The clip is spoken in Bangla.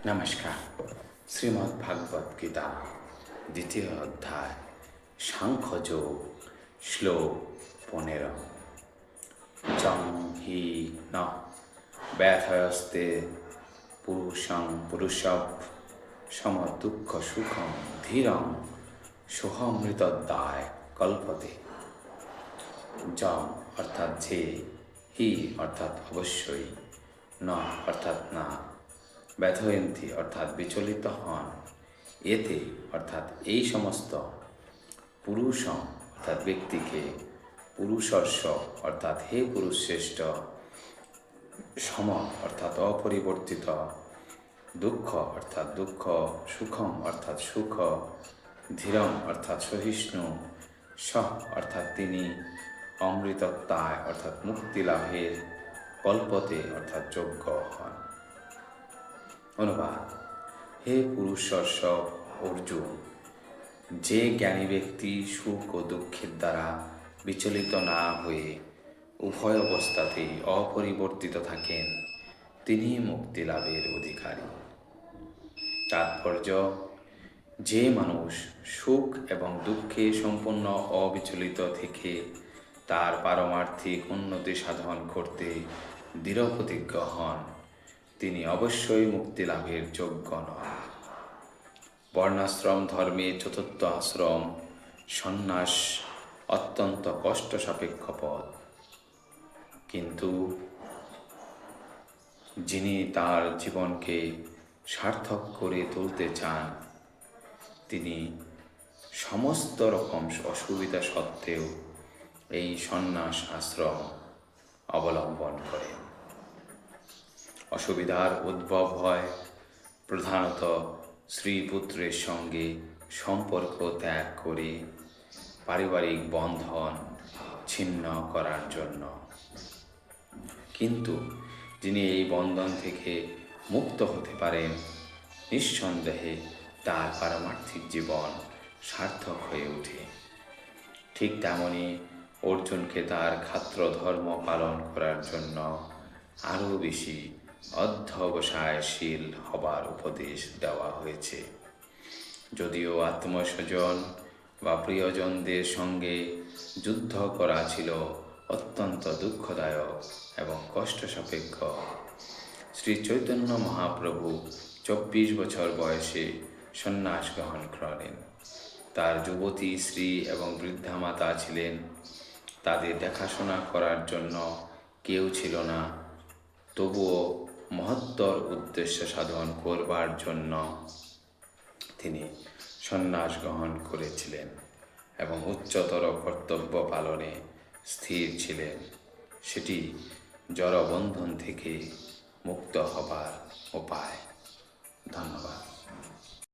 নমস্কার। শ্রীমদ্ ভাগবত গীতা দ্বিতীয় অধ্যায় সাংখ্যযোগ শ্লোক 15। চং হি ন ব্যথয়স্তে পুরুষং সম দুঃখ সুখম ধীরং সোহমৃতদায় কল্পতে। যং অর্থাৎ যে, হি অর্থাৎ অবশ্যই, ন অর্থাৎ না, ব্যথয়ন্তী অর্থাৎ বিচলিত হন, এতে অর্থাৎ এই সমস্ত, পুরুষম অর্থাৎ ব্যক্তিকে, পুরুষস্য অর্থাৎ হে পুরুষ শ্রেষ্ঠ, সম অর্থাৎ অপরিবর্তিত, দুঃখ অর্থাৎ দুঃখ, সুখম অর্থাৎ সুখ, ধীরম অর্থাৎ সহিষ্ণু, সহ অর্থাৎ তিনি, অমৃতত্বায় অর্থাৎ মুক্তি লাভের, কল্পতে অর্থাৎ যোগ্য হন। অনুবাদ: হে পুরুষস্য অর্জুন, যে জ্ঞানী ব্যক্তি সুখ ও দুঃখের দ্বারা বিচলিত না হয়ে উভয় অবস্থাতেই অপরিবর্তিত থাকেন, তিনি মুক্তি লাভের অধিকারী। তাৎপর্য: যে মানুষ সুখ এবং দুঃখে সম্পূর্ণ অবিচলিত থেকে তার পারমার্থিক উন্নতি সাধন করতে দৃঢ়প্রতিজ্ঞ হন, তিনি অবশ্যই মুক্তি লাভের যোগ্য নন। বর্ণাশ্রম ধর্মে চতুর্থ আশ্রম সন্ন্যাস অত্যন্ত কষ্ট সাপেক্ষ পথ, কিন্তু যিনি তার জীবনকে সার্থক করে তুলতে চান, তিনি সমস্ত রকম অসুবিধা সত্ত্বেও এই সন্ন্যাস আশ্রম অবলম্বন করেন। অসুবিধার উদ্ভব হয় প্রধানত স্ত্রী-পুত্রের সঙ্গে সম্পর্ক ত্যাগ করে পারিবারিক বন্ধন ছিন্ন করার জন্য, কিন্তু যিনি এই বন্ধন থেকে মুক্ত হতে পারেন, নিঃসন্দেহে তার পারমার্থিক জীবন সার্থক হয়ে ওঠে। ঠিক তেমনি অর্জুনকে তার ক্ষাত্র ধর্ম পালন করার জন্য আরও বেশি অধ্যবসায়শীল হবার উপদেশ দেওয়া হয়েছে। যদিও আত্মস্বজন বা প্রিয়জনদের সঙ্গে যুদ্ধ করা ছিল অত্যন্ত দুঃখদায়ক এবং কষ্ট সাপেক্ষ, শ্রী চৈতন্য মহাপ্রভু 24 বছর বয়সে সন্ন্যাস গ্রহণ করেন। তার যুবতী স্ত্রী এবং বৃদ্ধা মাতা ছিলেন, তাদের দেখাশোনা করার জন্য কেউ ছিল না। তবুও মহত্তর উদ্দেশ্য সাধন করবার জন্য তিনি সন্ন্যাস গ্রহণ করেছিলেন এবং উচ্চতর কর্তব্য পালনে স্থির ছিলেন। সেটি জড়বন্ধন থেকে মুক্ত হবার উপায়। ধন্যবাদ।